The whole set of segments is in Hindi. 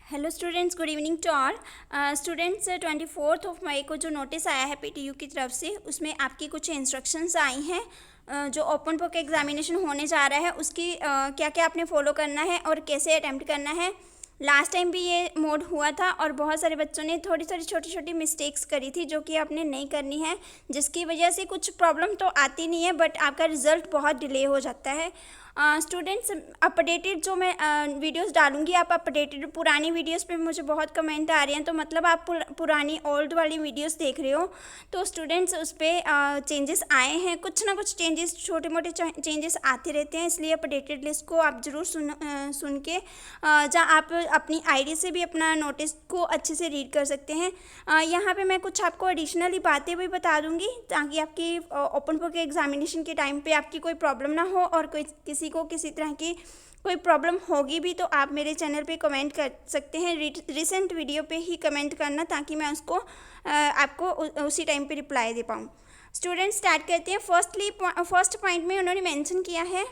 Hello students, good evening to all students. 24 मई को जो नोटिस आया है पीटीयू की तरफ से, उसमें आपकी कुछ इंस्ट्रक्शंस आई हैं। जो ओपन बुक एग्जामिनेशन होने जा रहा है उसकी क्या क्या आपने फॉलो करना है और कैसे अटैम्प्ट करना है। लास्ट टाइम भी ये मोड हुआ था और बहुत सारे बच्चों ने थोड़ी थोड़ी छोटी छोटी मिस्टेक्स करी थी जो कि आपने नहीं करनी है, जिसकी वजह से कुछ प्रॉब्लम तो आती नहीं है बट आपका रिज़ल्ट बहुत डिले हो जाता है। स्टूडेंट्स, अपडेटेड जो मैं वीडियोस डालूंगी, आप अपडेटेड पुरानी वीडियोस पे मुझे बहुत कमेंट आ रहे हैं, तो मतलब आप पुरानी ओल्ड वाली वीडियोस देख रहे हो। तो स्टूडेंट्स, उस पर चेंजेस आए हैं, कुछ ना कुछ चेंजेस, छोटे मोटे चेंजेस आते रहते हैं, इसलिए अपडेटेड लिस्ट को आप ज़रूर सुन के जहाँ आप अपनी आईडी से भी अपना नोटिस को अच्छे से रीड कर सकते हैं। यहाँ पे मैं कुछ आपको एडिशनली बातें भी बता दूँगी ताकि आपकी ओपन बुक एग्जामिनेशन के टाइम पे आपकी कोई प्रॉब्लम ना हो, और कोई किसी को किसी तरह की कोई प्रॉब्लम होगी भी तो आप मेरे चैनल पे कमेंट कर सकते हैं। रिसेंट वीडियो पे ही कमेंट करना ताकि मैं उसको आपको उसी टाइम पे रिप्लाई दे पाऊँ। स्टूडेंट, स्टार्ट करते हैं। फर्स्ट पॉइंट में उन्होंने मेंशन किया है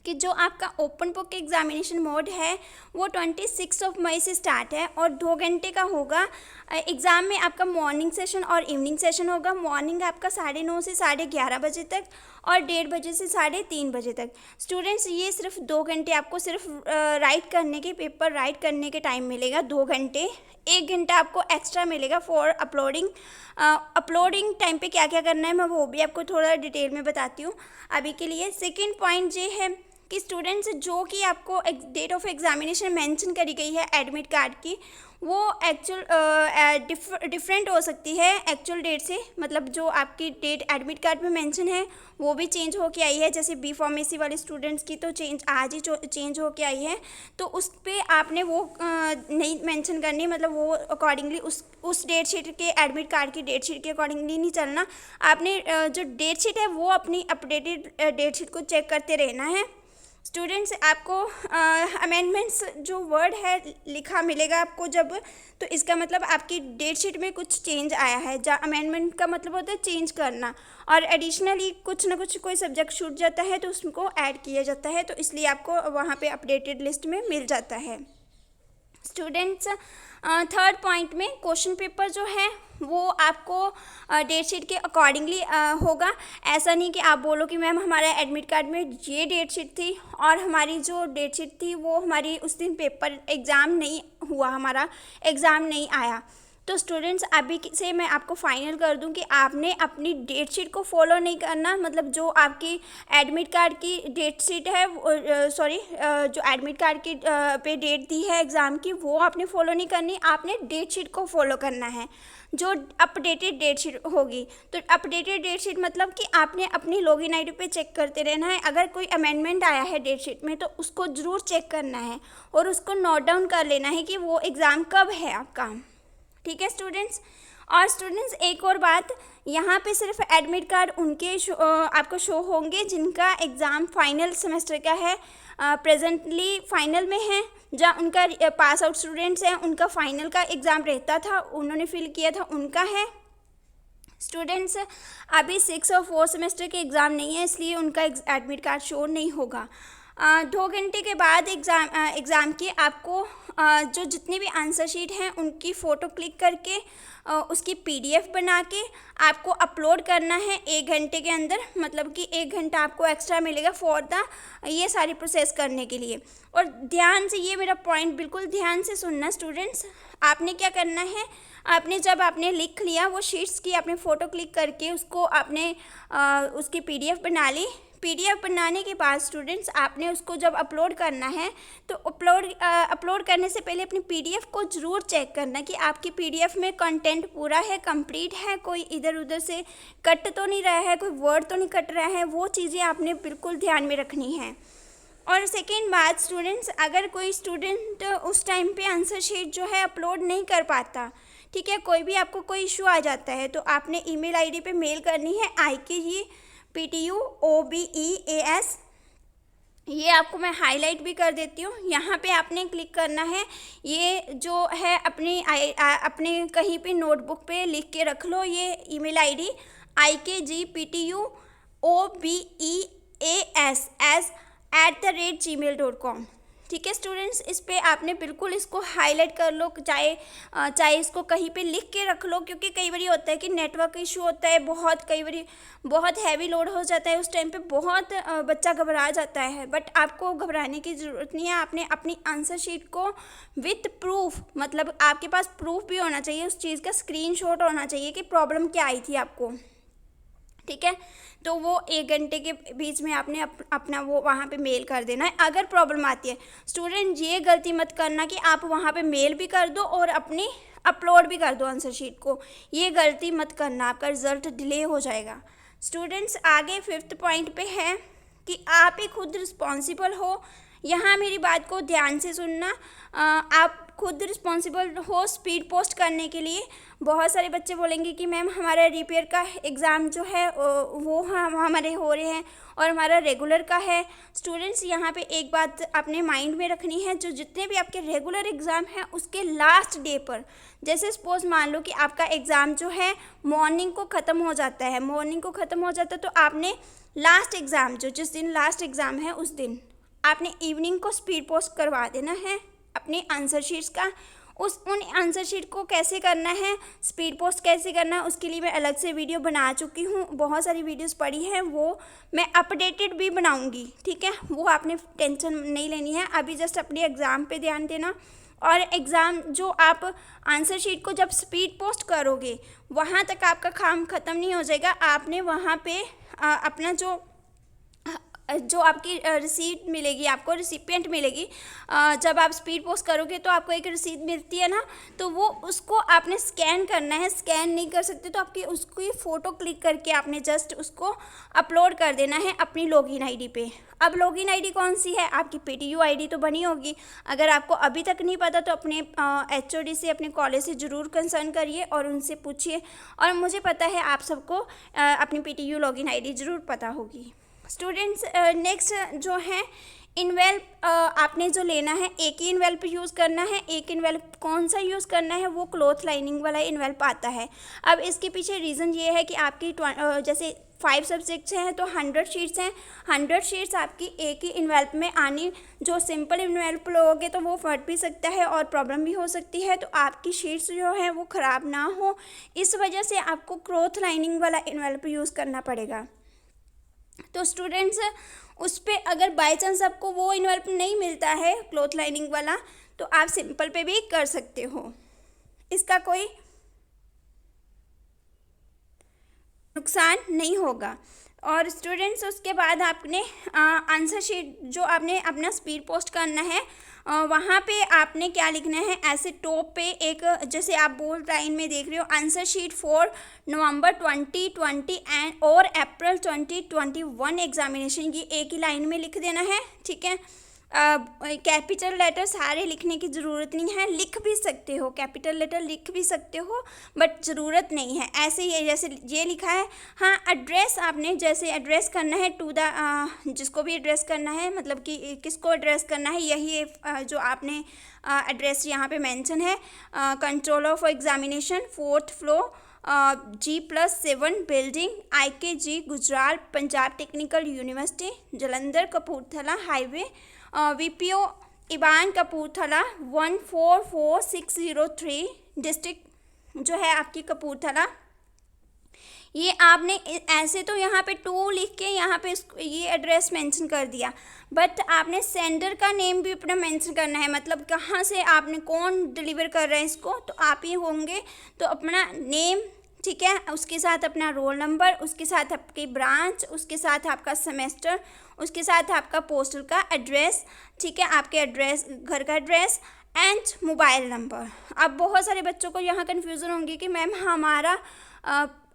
कि जो आपका ओपन बुक एग्जामिनेशन मोड है वो 26 मई से स्टार्ट है और 2 घंटे का होगा। एग्ज़ाम में आपका मॉर्निंग सेशन और इवनिंग सेशन होगा। मॉर्निंग आपका 9:30 से 11:30 बजे तक और 1:30 बजे से 3:30 बजे तक। स्टूडेंट्स, ये सिर्फ 2 घंटे आपको सिर्फ राइट करने के, पेपर राइट करने के टाइम मिलेगा। 2 घंटे, 1 घंटा आपको एक्स्ट्रा मिलेगा फॉर अपलोडिंग। अपलोडिंग टाइम पे क्या क्या करना है मैं वो भी आपको थोड़ा डिटेल में बताती हूँ अभी के लिए। सेकेंड पॉइंट ये है कि स्टूडेंट्स, जो कि आपको डेट ऑफ एग्जामिनेशन मेंशन करी गई है एडमिट कार्ड की, वो एक्चुअल डिफरेंट हो सकती है एक्चुअल डेट से। मतलब जो आपकी डेट एडमिट कार्ड में मेंशन है वो भी चेंज होके आई है। जैसे बी फार्मेसी वाले स्टूडेंट्स की तो आज ही चेंज होके आई है, तो उस पर आपने वो नहीं मेंशन करनी, मतलब वो अकॉर्डिंगली उस डेट शीट के, एडमिट कार्ड की डेट शीट के अकॉर्डिंगली नहीं चलना। आपने जो डेट शीट है वो अपनी अपडेटेड डेट शीट को चेक करते रहना है। स्टूडेंट्स, आपको अमेंडमेंट्स जो वर्ड है लिखा मिलेगा आपको जब, तो इसका मतलब आपकी डेट शीट में कुछ चेंज आया है। जहाँ अमेंडमेंट का मतलब होता है चेंज करना, और एडिशनली कुछ ना कुछ कोई सब्जेक्ट छूट जाता है तो उसको ऐड किया जाता है, तो इसलिए आपको वहाँ पे अपडेटेड लिस्ट में मिल जाता है। स्टूडेंट्स, थर्ड पॉइंट में क्वेश्चन पेपर जो है वो आपको डेट शीट के अकॉर्डिंगली होगा। ऐसा नहीं कि आप बोलो कि मैम हमारा एडमिट कार्ड में ये डेट शीट थी और हमारी जो डेट शीट थी वो हमारी उस दिन पेपर एग्ज़ाम नहीं हुआ, हमारा एग्ज़ाम नहीं आया। तो स्टूडेंट्स, अभी से मैं आपको फाइनल कर दूं कि आपने अपनी डेट शीट को फॉलो नहीं करना। मतलब जो आपकी एडमिट कार्ड की डेट शीट है, जो एडमिट कार्ड की पे डेट दी है एग्ज़ाम की, वो आपने फॉलो नहीं करनी। आपने डेट शीट को फॉलो करना है जो अपडेटेड डेट शीट होगी। तो अपडेटेड डेट शीट मतलब कि आपने अपनी लॉगिन आईडी पे चेक करते रहना है। अगर कोई अमेंडमेंट आया है डेट शीट में तो उसको ज़रूर चेक करना है और उसको नोट डाउन कर लेना है कि वो एग्ज़ाम कब है आपका। ठीक है स्टूडेंट्स। और स्टूडेंट्स, एक और बात, यहाँ पे सिर्फ एडमिट कार्ड उनके आपको शो होंगे जिनका एग्ज़ाम फाइनल सेमेस्टर का है, प्रेजेंटली फाइनल में है। जहाँ उनका पास आउट स्टूडेंट्स हैं, उनका फाइनल का एग्ज़ाम रहता था, उन्होंने फिल किया था, उनका है। स्टूडेंट्स, अभी 6 और 4 सेमेस्टर के एग्ज़ाम नहीं है, इसलिए उनका एडमिट कार्ड शो नहीं होगा। 2 घंटे के बाद एग्ज़ाम की आपको जो जितने भी आंसर शीट हैं उनकी फ़ोटो क्लिक करके उसकी पीडीएफ बना के आपको अपलोड करना है 1 घंटे के अंदर। मतलब कि 1 घंटा आपको एक्स्ट्रा मिलेगा फॉर ये सारी प्रोसेस करने के लिए। और ध्यान से, ये मेरा पॉइंट बिल्कुल ध्यान से सुनना स्टूडेंट्स। आपने क्या करना है, जब आपने लिख लिया वो शीट्स की, आपने फ़ोटो क्लिक करके उसको आपने उसकी पीडीएफ बना ली। पीडीएफ बनाने के बाद स्टूडेंट्स, आपने उसको जब अपलोड करना है तो अपलोड करने से पहले अपनी पीडीएफ को ज़रूर चेक करना कि आपकी पीडीएफ में कंटेंट पूरा है, कंप्लीट है, कोई इधर उधर से कट तो नहीं रहा है, कोई वर्ड तो नहीं कट रहा है। वो चीज़ें आपने बिल्कुल ध्यान में रखनी है। और सेकेंड बात स्टूडेंट्स, अगर कोई स्टूडेंट उस टाइम पे आंसर शीट जो है अपलोड नहीं कर पाता, ठीक है, कोई भी आपको कोई इशू आ जाता है, तो आपने ईमेल आईडी पे मेल करनी है IKGPTUOBEAS। ये आपको मैं हाईलाइट भी कर देती हूँ। यहाँ पे आपने क्लिक करना है। ये जो है अपने कहीं पे नोटबुक पे लिख के रख लो, ये ईमेल आईडी IKGPTUOBEAS@gmail.com। ठीक है स्टूडेंट्स, इस पे आपने बिल्कुल इसको हाईलाइट कर लो, चाहे इसको कहीं पे लिख के रख लो, क्योंकि कई बार होता है कि नेटवर्क इशू होता है, कई बार बहुत हैवी लोड हो जाता है, उस टाइम पे बहुत बच्चा घबरा जाता है। बट आपको घबराने की ज़रूरत नहीं है। आपने अपनी आंसर शीट को विथ प्रूफ, मतलब आपके पास प्रूफ भी होना चाहिए, उस चीज़ का स्क्रीनशॉट होना चाहिए कि प्रॉब्लम क्या आई थी आपको, ठीक है। तो वो 1 घंटे के बीच में आपने अपना वो वहाँ पे मेल कर देना है। अगर प्रॉब्लम आती है स्टूडेंट, ये गलती मत करना कि आप वहाँ पे मेल भी कर दो और अपनी अपलोड भी कर दो आंसर शीट को, ये गलती मत करना, आपका रिजल्ट डिले हो जाएगा। स्टूडेंट्स आगे 5th पॉइंट पे है कि आप ही खुद रिस्पॉन्सिबल हो। यहाँ मेरी बात को ध्यान से सुनना, आप खुद रिस्पॉन्सिबल हो स्पीड पोस्ट करने के लिए। बहुत सारे बच्चे बोलेंगे कि मैम हमारा रिपेयर का एग्ज़ाम जो है वो हमारे हो रहे हैं और हमारा रेगुलर का है। स्टूडेंट्स यहाँ पे एक बात अपने माइंड में रखनी है, जो जितने भी आपके रेगुलर एग्ज़ाम हैं उसके लास्ट डे पर, जैसे सपोज मान लो कि आपका एग्ज़ाम जो है मॉर्निंग को ख़त्म हो जाता है, तो आपने लास्ट एग्ज़ाम जिस दिन लास्ट एग्ज़ाम है उस दिन आपने इवनिंग को स्पीड पोस्ट करवा देना है अपनी आंसर शीट्स का। उन आंसर शीट को कैसे करना है, स्पीड पोस्ट कैसे करना है, उसके लिए मैं अलग से वीडियो बना चुकी हूँ, बहुत सारी वीडियोस पड़ी हैं, वो मैं अपडेटेड भी बनाऊँगी, ठीक है। वो आपने टेंशन नहीं लेनी है, अभी जस्ट अपने एग्ज़ाम पे ध्यान देना। और एग्ज़ाम जो आप आंसर शीट को जब स्पीड पोस्ट करोगे वहाँ तक आपका काम ख़त्म नहीं हो जाएगा। आपने वहाँ पे अपना जो आपकी रिसीट मिलेगी, आपको रिसिपिएंट मिलेगी, जब आप स्पीड पोस्ट करोगे तो आपको एक रिसीट मिलती है ना, तो वो उसको आपने स्कैन करना है। स्कैन नहीं कर सकते तो आपकी उसकी फ़ोटो क्लिक करके आपने जस्ट उसको अपलोड कर देना है अपनी लॉगिन आईडी पे। अब लॉगिन आईडी कौन सी है, आपकी पीटीयू आईडी तो बनी होगी। अगर आपको अभी तक नहीं पता तो अपने एचओडी से, अपने कॉलेज से ज़रूर कंसर्न करिए और उनसे पूछिए। और मुझे पता है आप सबको अपनी पीटीयू लॉगिन आईडी ज़रूर पता होगी। स्टूडेंट्स नेक्स्ट जो है इन्वेल्प, आपने जो लेना है एक ही इन्वेल्प यूज़ करना है। एक इन्वेल्प कौन सा यूज़ करना है, वो क्लॉथ लाइनिंग वाला इन्वेल्प आता है। अब इसके पीछे रीज़न ये है कि आपकी जैसे 5 सब्जेक्ट्स हैं तो 100 शीट्स हैं, 100 शीट्स आपकी एक ही इन्वेल्प में आनी। जो सिंपल इन्वेल्प लोगे तो वो फट भी सकता है और प्रॉब्लम भी हो सकती है, तो आपकी शीट्स जो है वो ख़राब ना हो, इस वजह से आपको क्लॉथ लाइनिंग वाला इन्वेल्प यूज़ करना पड़ेगा। तो स्टूडेंट्स उस पर अगर बाई चांस आपको वो इन्वेल्प नहीं मिलता है क्लॉथ लाइनिंग वाला, तो आप सिंपल पे भी कर सकते हो, इसका कोई नुकसान नहीं होगा। और स्टूडेंट्स उसके बाद आपने आंसर शीट जो आपने अपना स्पीड पोस्ट करना है, वहाँ पे आपने क्या लिखना है, ऐसे टॉप पे एक, जैसे आप बोल्ड लाइन में देख रहे हो, answer sheet for November 2020 and और अप्रैल 2021 एग्जामिनेशन, ये एक ही लाइन में लिख देना है, ठीक है। कैपिटल लेटर सारे लिखने की ज़रूरत नहीं है, लिख भी सकते हो, कैपिटल लेटर लिख भी सकते हो, बट ज़रूरत नहीं है। ऐसे ही जैसे ये लिखा है, हाँ एड्रेस आपने जैसे एड्रेस करना है टू द, जिसको भी एड्रेस करना है, मतलब कि किसको एड्रेस करना है, यही जो आपने एड्रेस यहाँ पे मेंशन है, control of examination 4th floor G+7 building IKG Gujral Punjab technical university Jalandhar Kapurthala highway, VPO Ibban Kapurthala 144603 district जो है आपकी कपूरथला। ये आपने ऐसे तो यहाँ पे 2 लिख के यहाँ पे ये एड्रेस मेंशन कर दिया, बट आपने सेंडर का नेम भी अपना मेंशन करना है, मतलब कहाँ से आपने कौन डिलीवर कर रहा है इसको, तो आप ही होंगे। तो अपना नेम, ठीक है, उसके साथ अपना रोल नंबर, उसके साथ आपकी ब्रांच, उसके साथ आपका सेमेस्टर, उसके साथ आपका पोस्टल का एड्रेस, ठीक है, आपके एड्रेस, घर का एड्रेस एंड मोबाइल नंबर। अब बहुत सारे बच्चों को यहाँ कन्फ्यूज़न होंगी कि मैम हमारा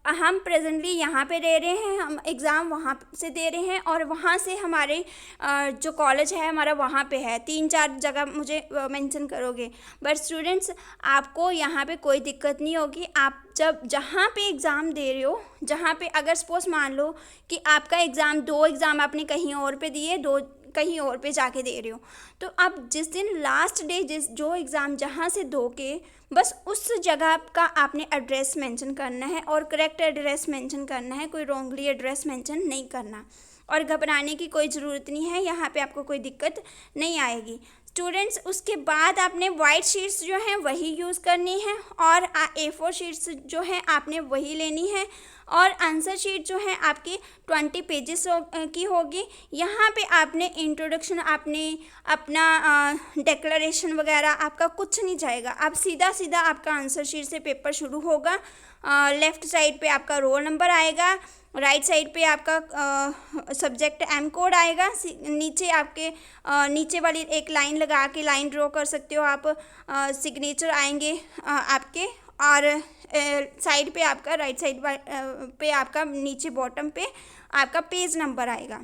हम प्रेजेंटली यहाँ पे दे रहे हैं, हम एग्ज़ाम वहाँ से दे रहे हैं और वहाँ से हमारे जो कॉलेज है हमारा वहाँ पे है, 3-4 जगह मुझे मेंशन करोगे। बट स्टूडेंट्स आपको यहाँ पे कोई दिक्कत नहीं होगी। आप जब जहाँ पे एग्ज़ाम दे रहे हो, जहाँ पे अगर सपोज मान लो कि आपका एग्ज़ाम 2 एग्ज़ाम आपने कहीं और पे दिए, 2 कहीं और पे जाके दे रहे हो, तो आप जिस दिन लास्ट डे जो एग्ज़ाम जहाँ से दोगे बस उस जगह का आपने एड्रेस मेंशन करना है और करेक्ट एड्रेस मेंशन करना है, कोई रॉन्गली एड्रेस मेंशन नहीं करना। और घबराने की कोई ज़रूरत नहीं है, यहाँ पे आपको कोई दिक्कत नहीं आएगी। स्टूडेंट्स उसके बाद आपने वाइट शीट्स जो हैं वही यूज़ करनी है और A4 शीट्स जो हैं आपने वही लेनी है और आंसर शीट जो है आपकी 20 पेजेस की होगी। यहाँ पे आपने इंट्रोडक्शन, आपने अपना डिक्लेरेशन वगैरह आपका कुछ नहीं जाएगा। आप सीधा सीधा आपका आंसर शीट से पेपर शुरू होगा। लेफ़्ट साइड पे आपका रोल नंबर आएगा, राइट साइड पे आपका सब्जेक्ट एम कोड आएगा, नीचे आपके नीचे वाली एक लाइन लगा के लाइन ड्रॉ कर सकते हो आप, सिग्नेचर आएंगे आपके, और साइड पे आपका राइट साइड पे आपका नीचे बॉटम पे आपका पेज नंबर आएगा।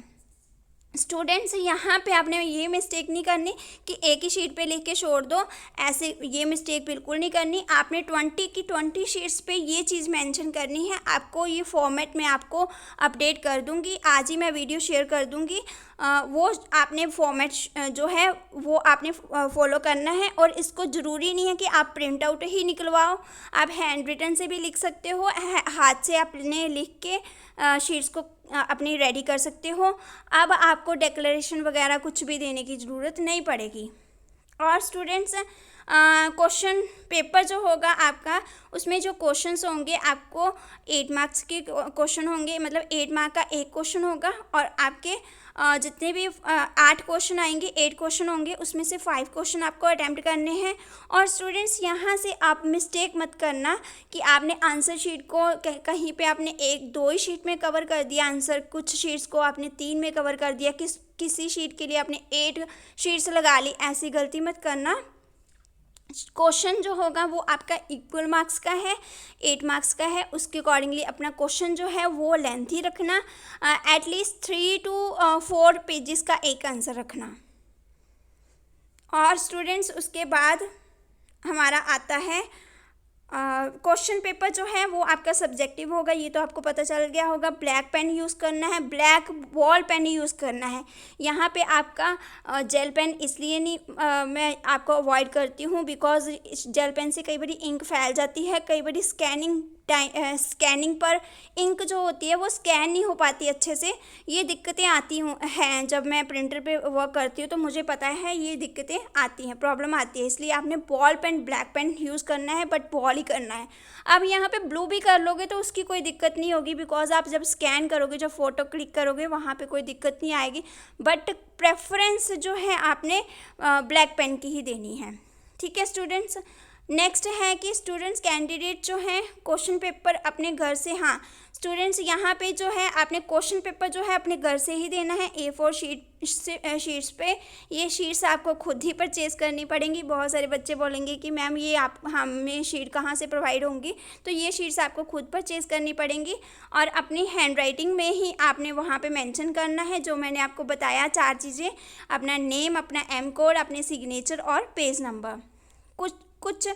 स्टूडेंट्स यहाँ पे आपने ये मिस्टेक नहीं करनी कि एक ही शीट पे लिख के छोड़ दो, ऐसे ये मिस्टेक बिल्कुल नहीं करनी। आपने 20 की 20 शीट्स पे ये चीज़ मेंशन करनी है। आपको ये फॉर्मेट में आपको अपडेट कर दूँगी, आज ही मैं वीडियो शेयर कर दूँगी। वो आपने फॉर्मेट जो है वो आपने फॉलो करना है और इसको ज़रूरी नहीं है कि आप प्रिंट आउट ही निकलवाओ, आप हैंड रिटन से भी लिख सकते हो, हाथ से आपने लिख के शीट्स को अपनी रेडी कर सकते हो। अब आपको डिक्लेरेशन वगैरह कुछ भी देने की ज़रूरत नहीं पड़ेगी। और स्टूडेंट्स क्वेश्चन पेपर जो होगा आपका, उसमें जो क्वेश्चंस होंगे आपको 8 मार्क्स के क्वेश्चन होंगे, मतलब 8 मार्क का एक क्वेश्चन होगा और आपके जितने भी 8 क्वेश्चन आएंगे, 8 क्वेश्चन होंगे, उसमें से 5 क्वेश्चन आपको अटैम्प्ट करने हैं। और स्टूडेंट्स यहाँ से आप मिस्टेक मत करना कि आपने आंसर शीट को कहीं पे आपने 1-2 ही शीट में कवर कर दिया आंसर, कुछ शीट्स को आपने 3 में कवर कर दिया, किसी शीट के लिए आपने 8 शीट्स लगा ली, ऐसी गलती मत करना। क्वेश्चन जो होगा वो आपका इक्वल मार्क्स का है, 8 मार्क्स का है, उसके अकॉर्डिंगली अपना क्वेश्चन जो है वो लेंथी रखना, एटलीस्ट 3 to 4 पेजेस का एक आंसर रखना। और स्टूडेंट्स उसके बाद हमारा आता है क्वेश्चन पेपर जो है वो आपका सब्जेक्टिव होगा, ये तो आपको पता चल गया होगा। ब्लैक पेन यूज़ करना है, ब्लैक बॉल पेन यूज़ करना है। यहाँ पे आपका जेल पेन इसलिए नहीं मैं आपको अवॉइड करती हूँ बिकॉज जेल पेन से कई बार इंक फैल जाती है, कई बार स्कैनिंग पर इंक जो होती है वो स्कैन नहीं हो पाती अच्छे से, ये दिक्कतें आती हैं। जब मैं प्रिंटर पे वर्क करती हूँ तो मुझे पता है ये दिक्कतें आती हैं, प्रॉब्लम आती है, इसलिए आपने ball pen black pen use करना है, बट बॉल ही करना है। अब यहाँ पे ब्लू भी कर लोगे तो उसकी कोई दिक्कत नहीं होगी बिकॉज आप जब स्कैन करोगे, जब फ़ोटो क्लिक करोगे वहाँ पे कोई दिक्कत नहीं आएगी, बट प्रेफरेंस जो है आपने ब्लैक पेन की ही देनी है। ठीक है स्टूडेंट्स। नेक्स्ट है कि स्टूडेंट्स कैंडिडेट जो हैं क्वेश्चन पेपर अपने घर से, हाँ स्टूडेंट्स यहाँ पे जो है आपने क्वेश्चन पेपर जो है अपने घर से ही देना है, A4 शीट्स पे। ये शीट्स आपको खुद ही परचेज़ करनी पड़ेंगी। बहुत सारे बच्चे बोलेंगे कि मैम ये आप हमें शीट कहाँ से प्रोवाइड होंगी, तो ये शीट्स आपको खुद परचेज़ करनी पड़ेंगी और अपनी हैंड राइटिंग में ही आपने वहाँ पे मेंशन करना है जो मैंने आपको बताया 4 चीज़ें, अपना नेम, अपना एम कोड, अपने सिग्नेचर और पेज नंबर। कुछ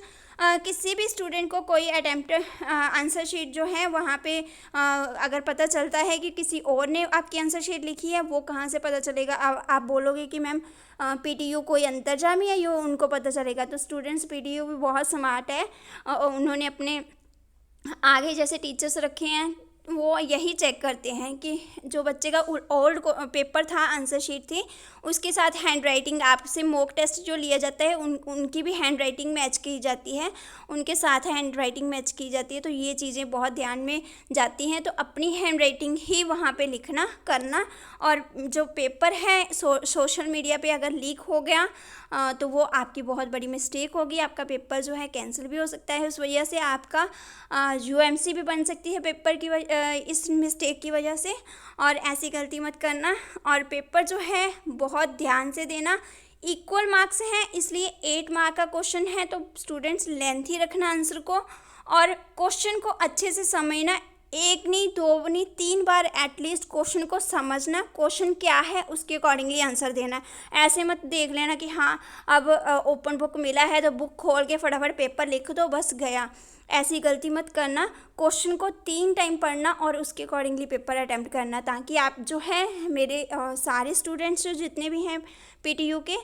किसी भी स्टूडेंट को कोई अटैम्प्ट आंसर शीट जो है वहाँ पे अगर पता चलता है कि किसी और ने आपकी आंसर शीट लिखी है, वो कहाँ से पता चलेगा? आप बोलोगे कि मैम PTU कोई अंतर्जामी है, ये उनको पता चलेगा। तो स्टूडेंट्स PTU भी बहुत स्मार्ट है, उन्होंने अपने आगे जैसे टीचर्स रखे हैं वो यही चेक करते हैं कि जो बच्चे का ओल्ड पेपर था, आंसर शीट थी, उसके साथ हैंड राइटिंग, आपसे मॉक टेस्ट जो लिया जाता है उनकी भी हैंड राइटिंग मैच की जाती है, उनके साथ हैंड राइटिंग मैच की जाती है। तो ये चीज़ें बहुत ध्यान में जाती हैं, तो अपनी हैंड राइटिंग ही वहाँ पे लिखना करना। और जो पेपर है सोशल मीडिया पे अगर लीक हो गया तो वो आपकी बहुत बड़ी मिस्टेक होगी, आपका पेपर जो है कैंसिल भी हो सकता है, उस वजह से आपका UMC भी बन सकती है पेपर की इस मिस्टेक की वजह से। और ऐसी गलती मत करना और पेपर जो है बहुत ध्यान से देना। इक्वल मार्क्स हैं इसलिए 8 मार्क का क्वेश्चन है, तो स्टूडेंट्स लेंथी रखना आंसर को और क्वेश्चन को अच्छे से समझना, 1 नहीं 2 नहीं 3 बार एटलीस्ट क्वेश्चन को समझना, क्वेश्चन क्या है उसके अकॉर्डिंगली आंसर देना। ऐसे मत देख लेना कि हाँ अब ओपन बुक मिला है तो बुक खोल के फटाफट पेपर लिख दो, बस गया। ऐसी गलती मत करना, क्वेश्चन को 3 टाइम पढ़ना और उसके अकॉर्डिंगली पेपर अटैम्प्ट करना, ताकि आप जो है मेरे सारे स्टूडेंट्स जो जितने भी हैं PTU के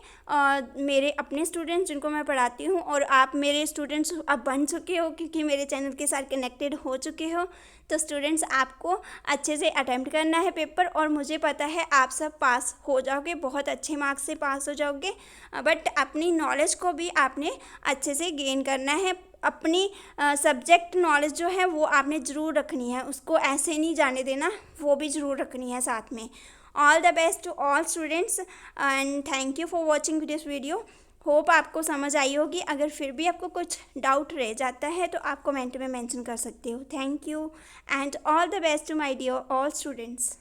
मेरे अपने स्टूडेंट्स जिनको मैं पढ़ाती हूँ, और आप मेरे स्टूडेंट्स अब बन चुके हो क्योंकि मेरे चैनल के साथ कनेक्टेड हो चुके हो। तो स्टूडेंट्स आपको अच्छे से अटैम्प्ट करना है पेपर, और मुझे पता है आप सब पास हो जाओगे, बहुत अच्छे मार्क्स से पास हो जाओगे। बट अपनी नॉलेज को भी आपने अच्छे से गेन करना है। अपनी सब्जेक्ट नॉलेज जो है वो आपने ज़रूर रखनी है, उसको ऐसे नहीं जाने देना, वो भी ज़रूर रखनी है साथ में। All the best to all students and thank you for watching this video. Hope आपको समझ आई होगी। अगर फिर भी आपको कुछ डाउट रह जाता है तो आप कमेंट में मेंशन कर सकते हो। Thank you and all the best to my dear all students.